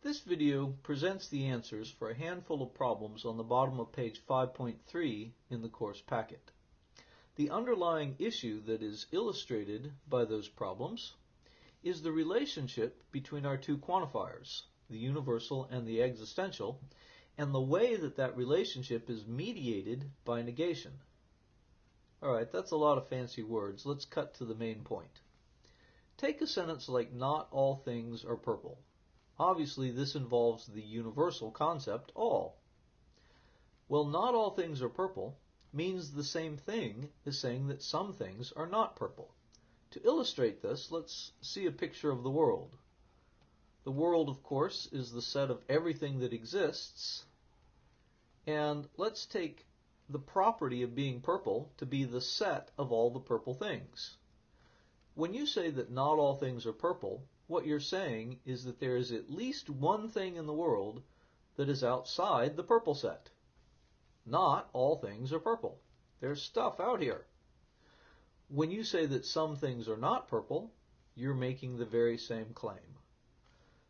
This video presents the answers for a handful of problems on the bottom of page 5.3 in the course packet. The underlying issue that is illustrated by those problems is the relationship between our two quantifiers, the universal and the existential, and the way that that relationship is mediated by negation. Alright, that's a lot of fancy words. Let's cut to the main point. Take a sentence like "not all things are purple." Obviously, this involves the universal concept, all. Well, not all things are purple means the same thing as saying that some things are not purple. To illustrate this, let's see a picture of the world. The world, of course, is the set of everything that exists, and let's take the property of being purple to be the set of all the purple things. When you say that not all things are purple, what you're saying is that there is at least one thing in the world that is outside the purple set. Not all things are purple. There's stuff out here. When you say that some things are not purple, you're making the very same claim.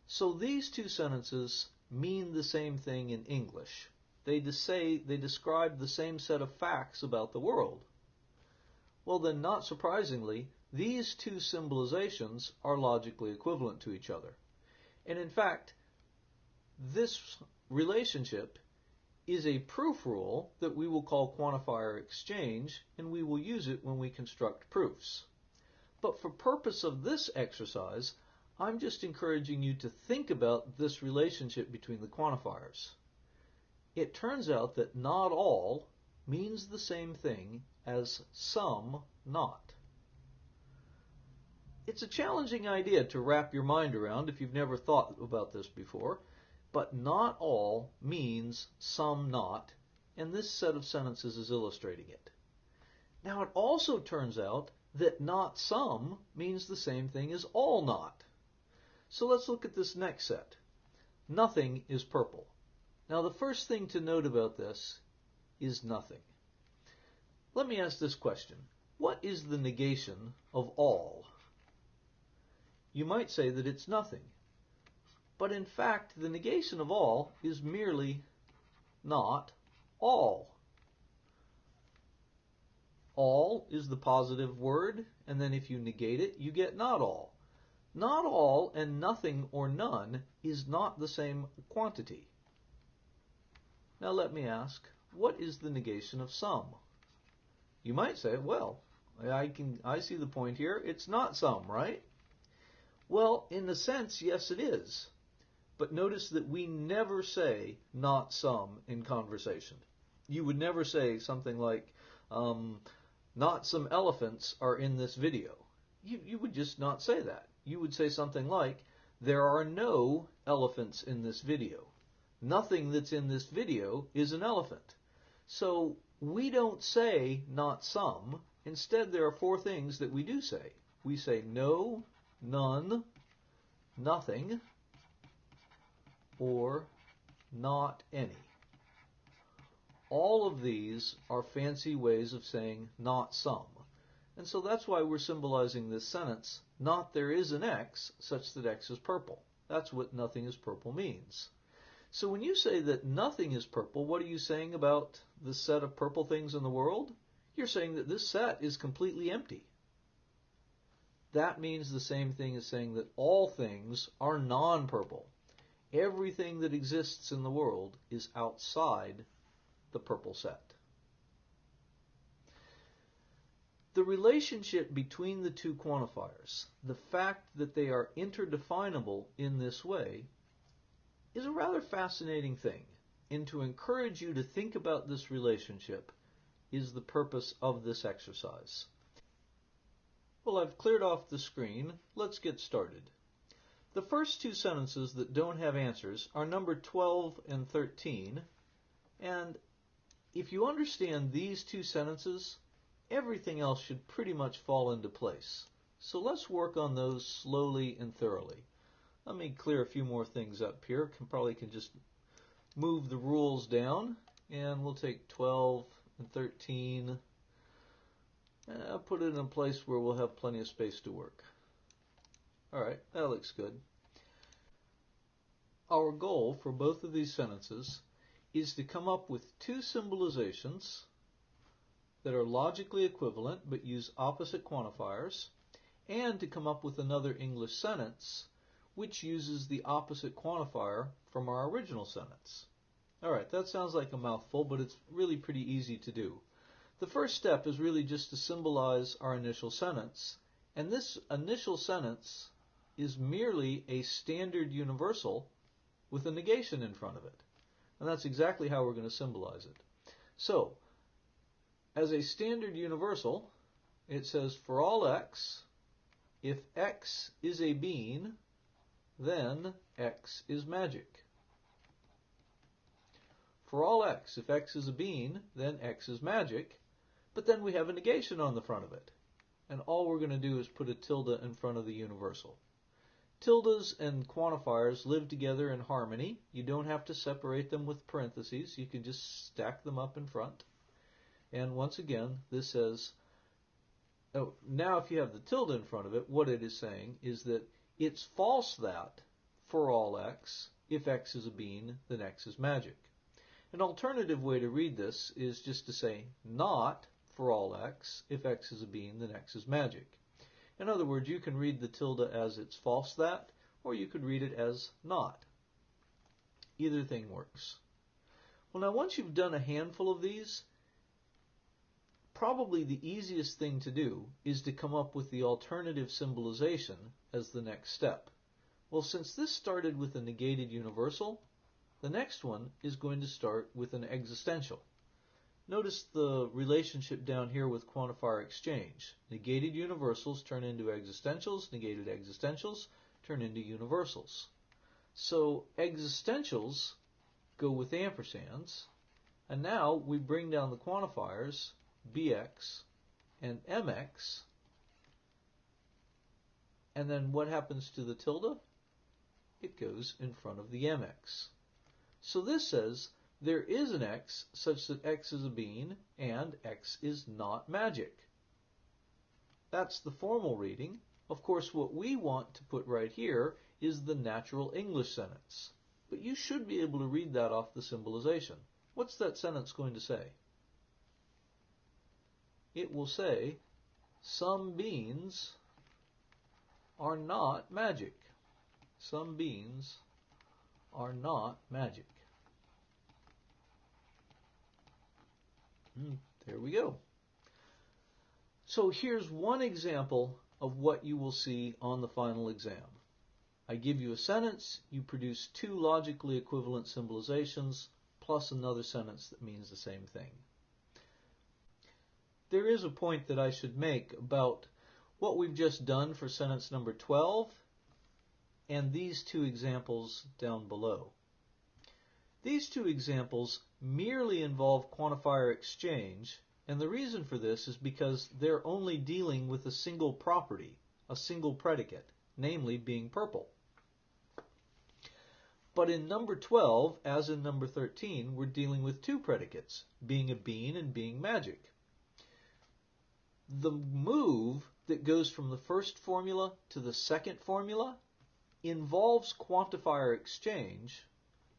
So these two sentences mean the same thing in English. They describe the same set of facts about the world. Well then, not surprisingly, these two symbolizations are logically equivalent to each other. And in fact, this relationship is a proof rule that we will call quantifier exchange, and we will use it when we construct proofs. But for purpose of this exercise, I'm just encouraging you to think about this relationship between the quantifiers. It turns out that not all means the same thing as some not. It's a challenging idea to wrap your mind around if you've never thought about this before, but not all means some not, and this set of sentences is illustrating it. Now, it also turns out that not some means the same thing as all not. So let's look at this next set. Nothing is purple. Now, the first thing to note about this is nothing. Let me ask this question. What is the negation of all? You might say that it's nothing. But in fact, the negation of all is merely not all. All is the positive word, and then if you negate it, you get not all. Not all and nothing or none is not the same quantity. Now let me ask, what is the negation of some? You might say, well, I see the point here. It's not some, right? Well, in a sense, yes it is. But notice that we never say not some in conversation. You would never say something like, not some elephants are in this video. You would just not say that. You would say something like, there are no elephants in this video. Nothing that's in this video is an elephant. So we don't say not some. Instead, there are four things that we do say. We say no, none, nothing, or not any. All of these are fancy ways of saying not some. And so that's why we're symbolizing this sentence, not there is an X such that X is purple. That's what nothing is purple means. So when you say that nothing is purple, what are you saying about the set of purple things in the world? You're saying that this set is completely empty. That means the same thing as saying that all things are non-purple. Everything that exists in the world is outside the purple set. The relationship between the two quantifiers, the fact that they are interdefinable in this way, is a rather fascinating thing. And to encourage you to think about this relationship is the purpose of this exercise. Well, I've cleared off the screen. Let's get started. The first two sentences that don't have answers are numbered 12 and 13, and if you understand these two sentences, everything else should pretty much fall into place. So let's work on those slowly and thoroughly. Let me clear a few more things up here. Probably can just move the rules down, and we'll take 12 and 13. I'll put it in a place where we'll have plenty of space to work. Alright, that looks good. our goal for both of these sentences is to come up with two symbolizations that are logically equivalent but use opposite quantifiers, and to come up with another English sentence which uses the opposite quantifier from our original sentence. Alright, that sounds like a mouthful, but it's really pretty easy to do. The first step is really just to symbolize our initial sentence, and this initial sentence is merely a standard universal with a negation in front of it. And that's exactly how we're going to symbolize it. So, as a standard universal, it says for all x, if x is a bean, then x is magic. For all x, if x is a bean, then x is magic, but then we have a negation on the front of it. And all we're going to do is put a tilde in front of the universal. Tildes and quantifiers live together in harmony. You don't have to separate them with parentheses. You can just stack them up in front. And once again, this says, oh, now if you have the tilde in front of it, what it is saying is that it's false that for all x, if x is a bean, then x is magic. An alternative way to read this is just to say not for all x, if x is a bean, then x is magic. In other words, you can read the tilde as it's false that, or you could read it as not. Either thing works. Well, now once you've done a handful of these, probably the easiest thing to do is to come up with the alternative symbolization as the next step. Well, since this started with a negated universal, the next one is going to start with an existential. Notice the relationship down here with quantifier exchange. Negated universals turn into existentials, negated existentials turn into universals. So existentials go with ampersands, and now we bring down the quantifiers bx and mx, and then what happens to the tilde? It goes in front of the mx. So this says there is an x such that x is a bean and x is not magic. That's the formal reading. Of course, what we want to put right here is the natural English sentence. But you should be able to read that off the symbolization. What's that sentence going to say? It will say, some beans are not magic. Some beans are not magic. There we go. So here's one example of what you will see on the final exam. I give you a sentence, you produce two logically equivalent symbolizations, plus another sentence that means the same thing. There is a point that I should make about what we've just done for sentence number 12 and these two examples down below. These two examples merely involve quantifier exchange, and the reason for this is because they're only dealing with a single property, a single predicate, namely being purple. But in number 12, as in number 13, we're dealing with two predicates, being a bean and being magic. The move that goes from the first formula to the second formula involves quantifier exchange,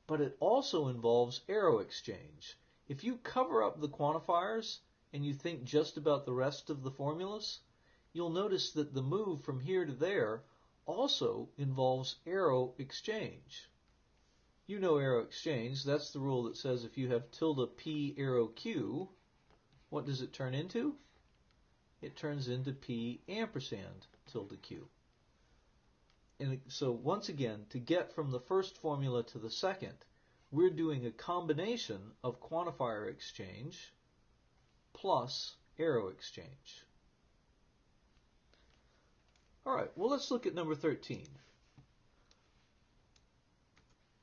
but it also involves arrow exchange. If you cover up the quantifiers and you think just about the rest of the formulas, you'll notice that the move from here to there also involves arrow exchange. You know arrow exchange. That's the rule that says if you have tilde p arrow q, what does it turn into? It turns into p ampersand tilde q. And so once again, to get from the first formula to the second, we're doing a combination of quantifier exchange plus arrow exchange. All right, well, let's look at number 13.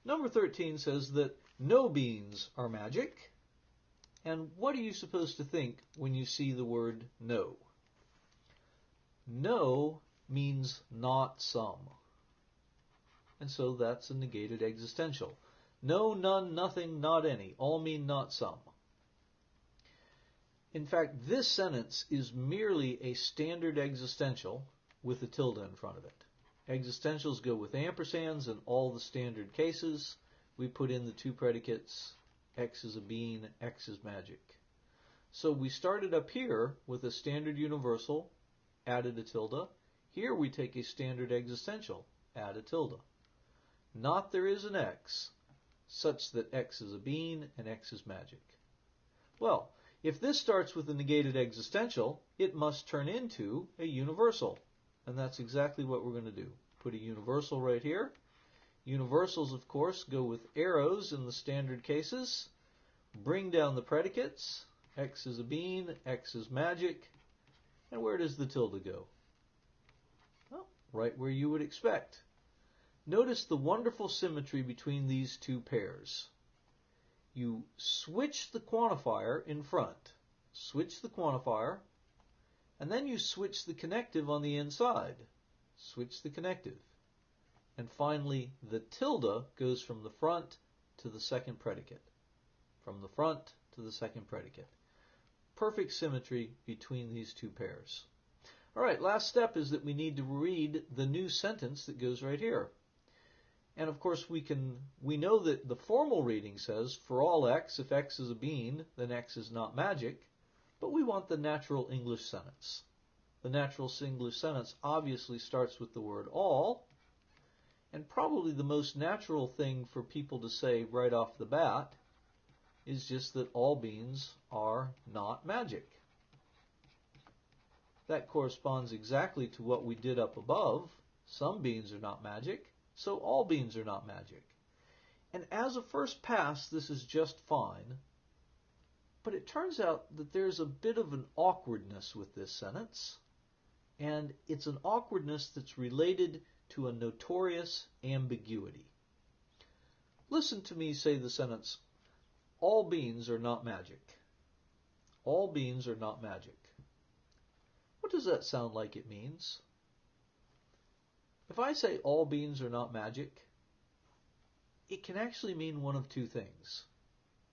Number 13 says that no beans are magic. And what are you supposed to think when you see the word no? No means not some. And so that's a negated existential. No, none, nothing, not any. All mean not some. In fact, this sentence is merely a standard existential with a tilde in front of it. Existentials go with ampersands in all the standard cases. We put in the two predicates, X is a bean, X is magic. So we started up here with a standard universal, added a tilde. Here we take a standard existential, add a tilde. Not there is an X, such that X is a bean and X is magic. Well, if this starts with a negated existential, it must turn into a universal. And that's exactly what we're going to do. Put a universal right here. Universals, of course, go with arrows in the standard cases. Bring down the predicates. X is a bean, X is magic. And where does the tilde go? Well, right where you would expect. Notice the wonderful symmetry between these two pairs. You switch the quantifier in front. Switch the quantifier. And then you switch the connective on the inside. Switch the connective. And finally, the tilde goes from the front to the second predicate. From the front to the second predicate. Perfect symmetry between these two pairs. All right, last step is that we need to read the new sentence that goes right here. And of course we know that the formal reading says, for all X, if X is a bean, then X is not magic. But we want the natural English sentence. The natural English sentence obviously starts with the word all, and probably the most natural thing for people to say right off the bat is just that all beans are not magic. That corresponds exactly to what we did up above. Some beans are not magic, so all beans are not magic. And as a first pass, this is just fine. But it turns out that there's a bit of an awkwardness with this sentence, and it's an awkwardness that's related to a notorious ambiguity. Listen to me say the sentence, all beans are not magic. All beans are not magic. What does that sound like it means? If I say all beans are not magic, it can actually mean one of two things.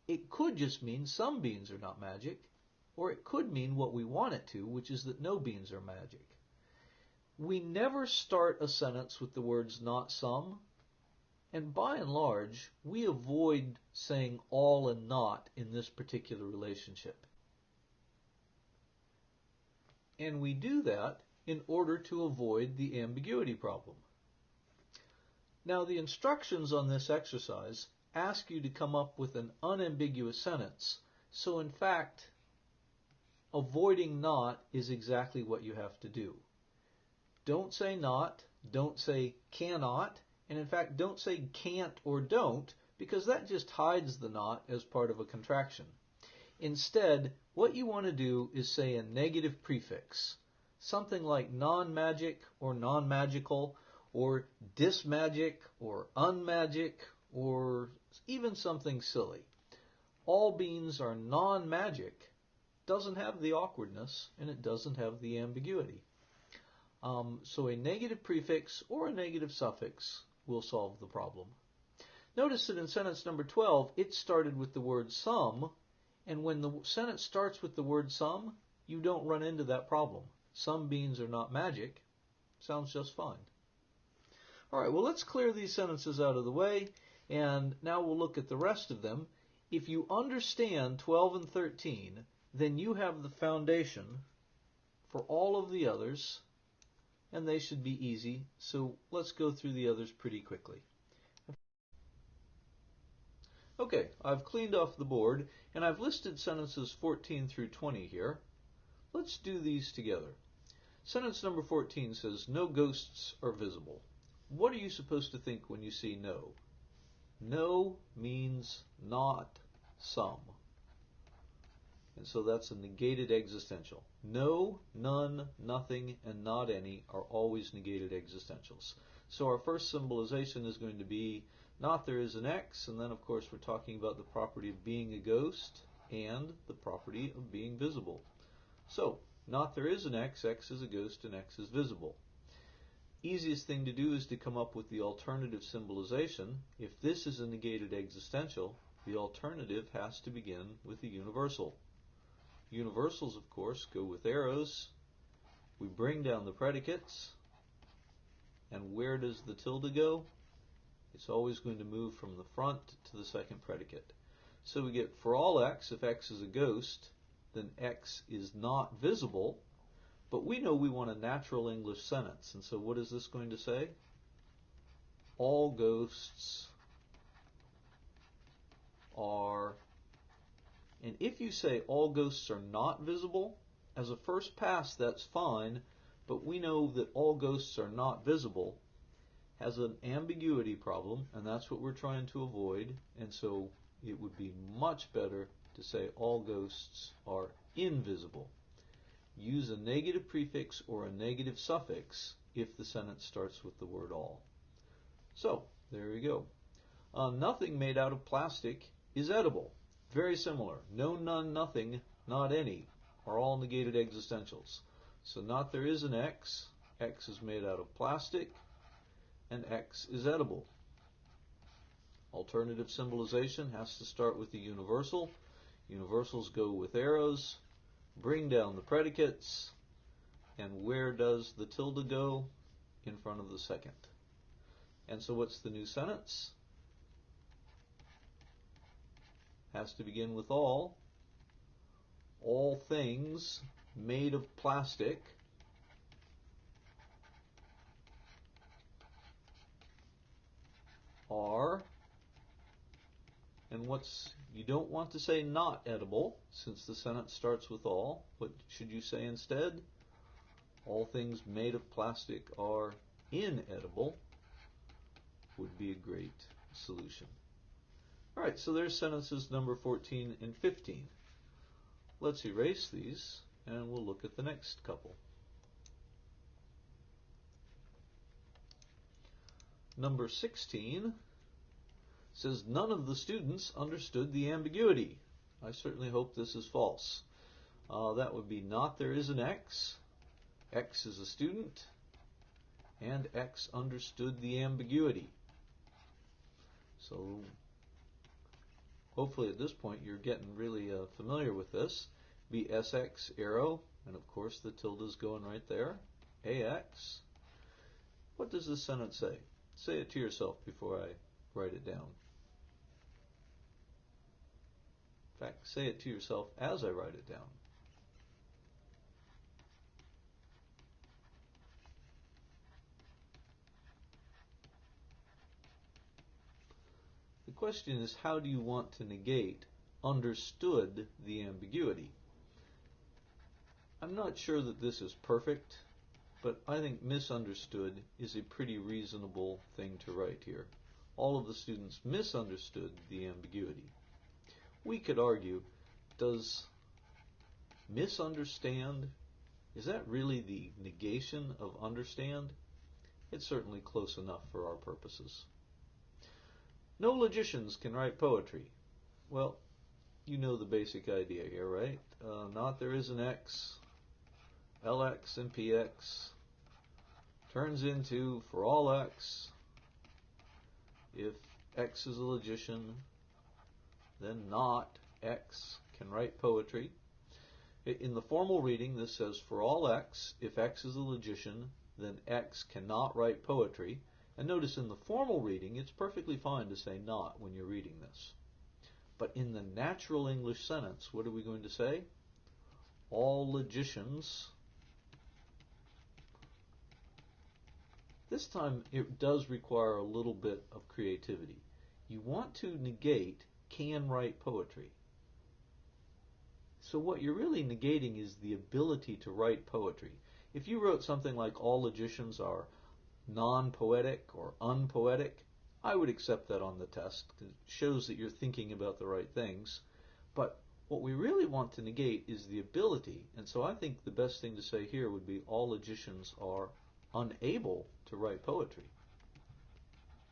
It could just mean some beans are not magic, or it could mean what we want it to, which is that no beans are magic. We never start a sentence with the words not some, and by and large, we avoid saying all and not in this particular relationship. And we do that in order to avoid the ambiguity problem. Now, the instructions on this exercise ask you to come up with an unambiguous sentence. So in fact, avoiding not is exactly what you have to do. Don't say not, don't say cannot, and in fact don't say can't or don't, because that just hides the not as part of a contraction. Instead, what you want to do is say a negative prefix, something like non-magic or non-magical, or dismagic or unmagic, or even something silly. All beans are non-magic doesn't have the awkwardness, and it doesn't have the ambiguity. So a negative prefix or a negative suffix will solve the problem. Notice that in sentence number 12, it started with the word some, and when the sentence starts with the word some, you don't run into that problem. Some beans are not magic sounds just fine. All right, well, let's clear these sentences out of the way, and now we'll look at the rest of them. If you understand 12 and 13, then you have the foundation for all of the others, and they should be easy, so let's go through the others pretty quickly. Okay, I've cleaned off the board, and I've listed sentences 14 through 20 here. Let's do these together. Sentence number 14 says, no ghosts are visible. What are you supposed to think when you see no? No means not some. And so that's a negated existential. No, none, nothing, and not any are always negated existentials. So our first symbolization is going to be not there is an X, and then of course we're talking about the property of being a ghost and the property of being visible. So, not there is an X, X is a ghost, and X is visible. Easiest thing to do is to come up with the alternative symbolization. If this is a negated existential, the alternative has to begin with a universal. Universals, of course, go with arrows. We bring down the predicates. And where does the tilde go? It's always going to move from the front to the second predicate. So we get for all x, if x is a ghost, then x is not visible. But we know we want a natural English sentence. And so what is this going to say? All ghosts are, and if you say all ghosts are not visible, as a first pass that's fine, but we know that all ghosts are not visible has an ambiguity problem, and that's what we're trying to avoid, and so it would be much better to say all ghosts are invisible. Use a negative prefix or a negative suffix if the sentence starts with the word all. So, there we go. Nothing made out of plastic is edible. Very similar. No, none, nothing, not any are all negated existentials. So not there is an x is made out of plastic, and x is edible. Alternative symbolization has to start with the universal. Universals go with arrows. Bring down the predicates. And where does the tilde go? In front of the second. And so what's the new sentence? Has to begin with all. All things made of plastic are, and you don't want to say not edible, since the sentence starts with all. What should you say instead? All things made of plastic are inedible would be a great solution. Alright, so there's sentences number 14 and 15. Let's erase these, and we'll look at the next couple. Number 16 says none of the students understood the ambiguity. I certainly hope this is false. That would be not there is an x is a student, and x understood the ambiguity. So hopefully at this point you're getting really familiar with this. Be sx arrow, and of course the tilde is going right there. Ax. What does this sentence say? Say it to yourself before I write it down. In fact, say it to yourself as I write it down. The question is, how do you want to negate understood the ambiguity? I'm not sure that this is perfect, but I think misunderstood is a pretty reasonable thing to write here. All of the students misunderstood the ambiguity. We could argue, does misunderstand, is that really the negation of understand? It's certainly close enough for our purposes. No logicians can write poetry. Well, you know the basic idea here, right? Not there is an x, lx and px turns into for all x, if x is a logician, then not x can write poetry. In the formal reading, this says for all x, if x is a logician, then x cannot write poetry. And notice in the formal reading, it's perfectly fine to say not when you're reading this. But in the natural English sentence, what are we going to say? All logicians. This time it does require a little bit of creativity. You want to negate can write poetry. So what you're really negating is the ability to write poetry. If you wrote something like all logicians are non-poetic or unpoetic, I would accept that on the test because it shows that you're thinking about the right things. But what we really want to negate is the ability, and so I think the best thing to say here would be all logicians are unable to write poetry.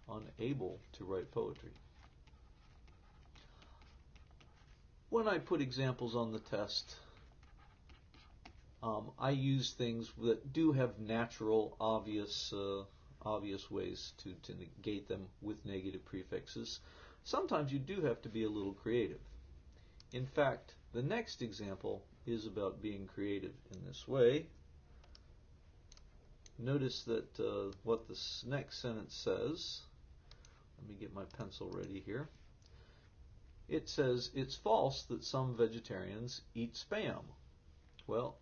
Unable to write poetry. When I put examples on the test, I use things that do have natural, obvious ways to negate them with negative prefixes. Sometimes you do have to be a little creative. In fact, the next example is about being creative in this way. Notice that what this next sentence says, let me get my pencil ready here. It says, it's false that some vegetarians eat Spam. Well,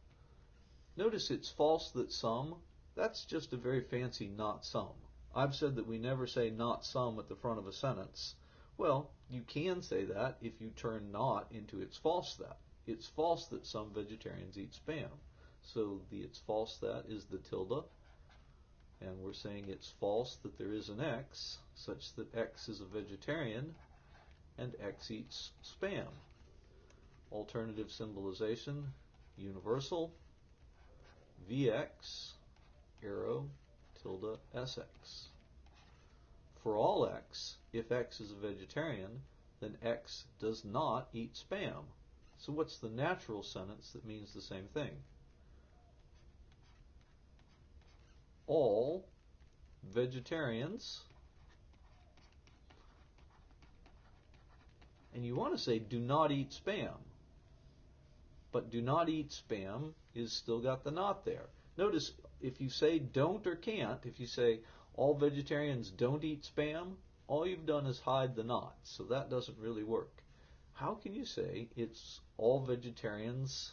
notice it's false that some, that's just a very fancy not some. I've said that we never say not some at the front of a sentence. Well, you can say that if you turn not into it's false that. It's false that some vegetarians eat Spam. So the it's false that is the tilde, and we're saying it's false that there is an X, such that X is a vegetarian and X eats Spam. Alternative symbolization, universal, VX, arrow, tilde, SX. For all X, if X is a vegetarian, then X does not eat Spam. So what's the natural sentence that means the same thing? All vegetarians, and you want to say do not eat Spam, but do not eat Spam is still got the not there. Notice if you say don't or can't, if you say all vegetarians don't eat Spam, all you've done is hide the not, so that doesn't really work. How can you say it's all vegetarians?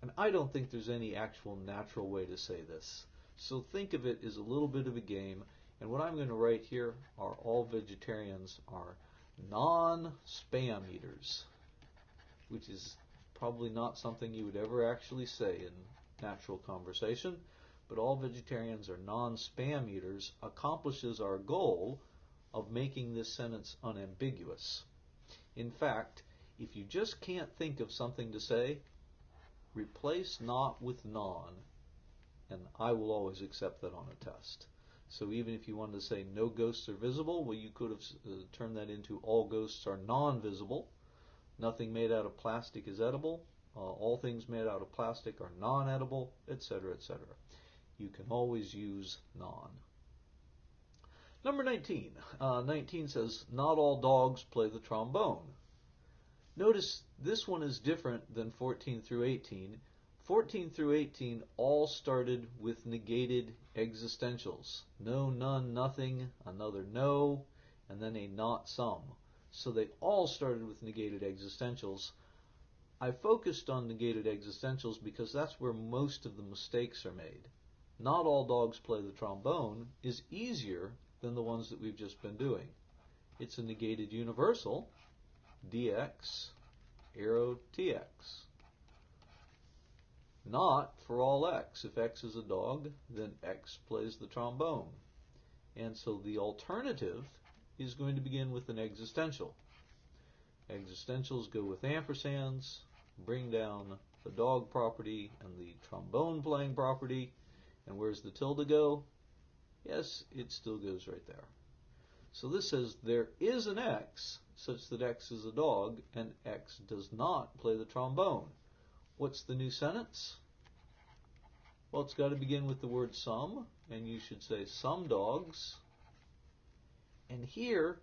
And I don't think there's any actual natural way to say this. So think of it as a little bit of a game, and what I'm going to write here are all vegetarians are non-spam eaters, which is probably not something you would ever actually say in natural conversation, but all vegetarians are non-spam eaters accomplishes our goal of making this sentence unambiguous. In fact, if you just can't think of something to say, replace not with non, and I will always accept that on a test. So even if you wanted to say no ghosts are visible, well, you could have turned that into all ghosts are non-visible. Nothing made out of plastic is edible. All things made out of plastic are non-edible, etc., etc. You can always use non. Number 19. 19 says, not all dogs play the trombone. Notice this one is different than 14 through 18. 14 through 18 all started with negated existentials. No, none, nothing, another no, and then a not some. So they all started with negated existentials. I focused on negated existentials because that's where most of the mistakes are made. Not all dogs play the trombone is easier than the ones that we've just been doing. It's a negated universal, dx, arrow tx. Not for all x. If x is a dog, then x plays the trombone. And so the alternative is going to begin with an existential. Existentials go with ampersands, bring down the dog property and the trombone playing property. And where's the tilde go? Yes, it still goes right there. So this says there is an x such that x is a dog and x does not play the trombone. What's the new sentence? Well, it's got to begin with the word some, and you should say some dogs. And here,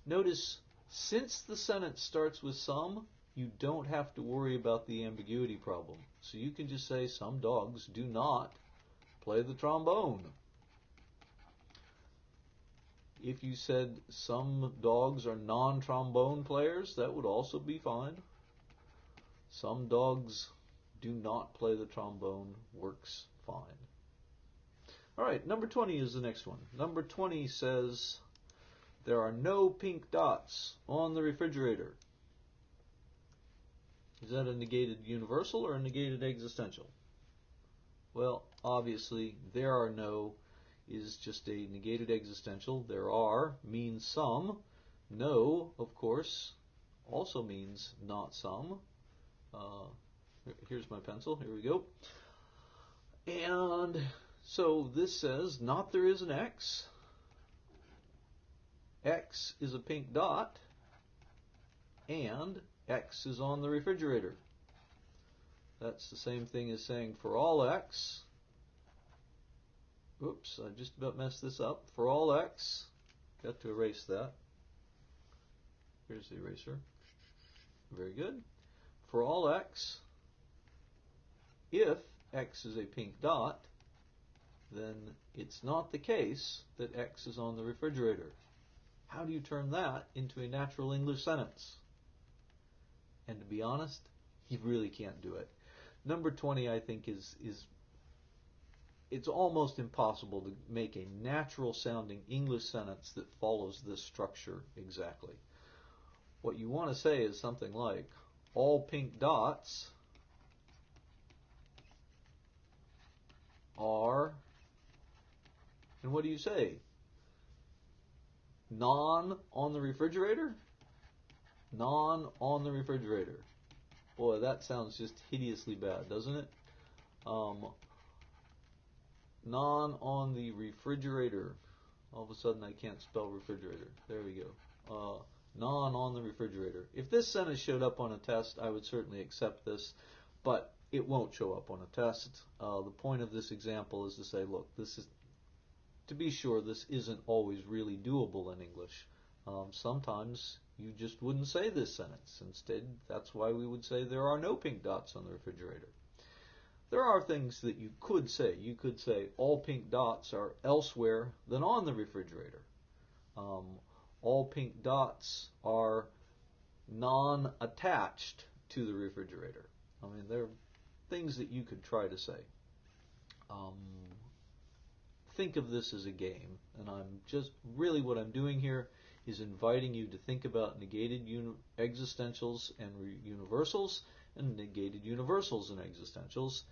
notice, since the sentence starts with some, you don't have to worry about the ambiguity problem. So you can just say some dogs do not play the trombone. If you said some dogs are non-trombone players, that would also be fine. Some dogs do not play the trombone works fine. All right, number 20 is the next one. Number 20 says there are no pink dots on the refrigerator. Is that a negated universal or a negated existential? Well, obviously, there are no is just a negated existential. There are means some. No, of course, also means not some. Here's my pencil. Here we go. And so this says not there is an X. X is a pink dot. And X is on the refrigerator. That's the same thing as saying for all X. Oops, I just about messed this up. For all X, got to erase that. Here's the eraser. Very good. For all X, if X is a pink dot, then it's not the case that X is on the refrigerator. How do you turn that into a natural English sentence? And to be honest, you really can't do it. Number 20, I think, it's almost impossible to make a natural sounding English sentence that follows this structure exactly. What you want to say is something like, all pink dots are, and what do you say? Non on the refrigerator? Non on the refrigerator. Boy, that sounds just hideously bad, doesn't it? Non on the refrigerator. All of a sudden I can't spell refrigerator. There we go. Non on the refrigerator. If this sentence showed up on a test, I would certainly accept this, but it won't show up on a test. The point of this example is to say, look, this is, to be sure, this isn't always really doable in English. Sometimes you just wouldn't say this sentence. Instead, that's why we would say there are no pink dots on the refrigerator. There are things that you could say. You could say all pink dots are elsewhere than on the refrigerator. All pink dots are non-attached to the refrigerator. I mean, there are things that you could try to say. Think of this as a game, and what I'm doing here is inviting you to think about negated existentials and universals, and negated universals and existentials.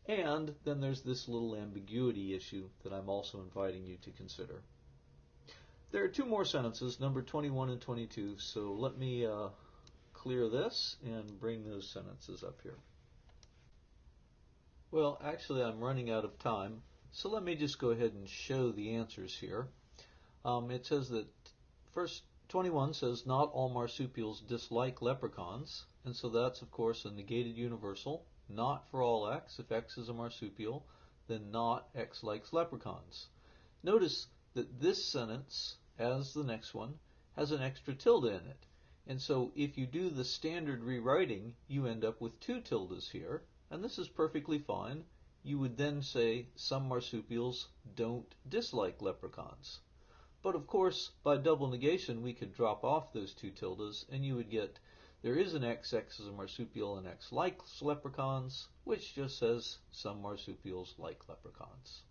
And then there's this little ambiguity issue that I'm also inviting you to consider. There are two more sentences, number 21 and 22, so let me clear this and bring those sentences up here. Well, actually I'm running out of time, so let me just go ahead and show the answers here. It says that, first, 21 says not all marsupials dislike leprechauns, and so that's of course a negated universal. Not for all X. If X is a marsupial, then not X likes leprechauns. Notice that this sentence, as the next one, has an extra tilde in it. And so if you do the standard rewriting, you end up with two tildes here, and this is perfectly fine. You would then say some marsupials don't dislike leprechauns. But of course, by double negation, we could drop off those two tildes, and you would get there is an X is a marsupial, and X likes leprechauns, which just says some marsupials like leprechauns.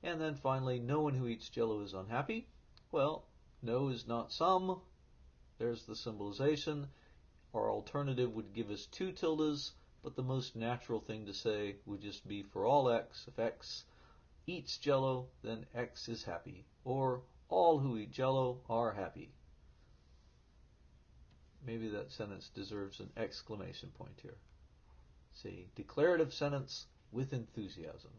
And then finally, no one who eats Jello is unhappy. Well, no is not some. There's the symbolization. Our alternative would give us two tildes, but the most natural thing to say would just be for all X, if X eats Jello, then X is happy. Or all who eat Jello are happy. Maybe that sentence deserves an exclamation point here. It's a declarative sentence with enthusiasm.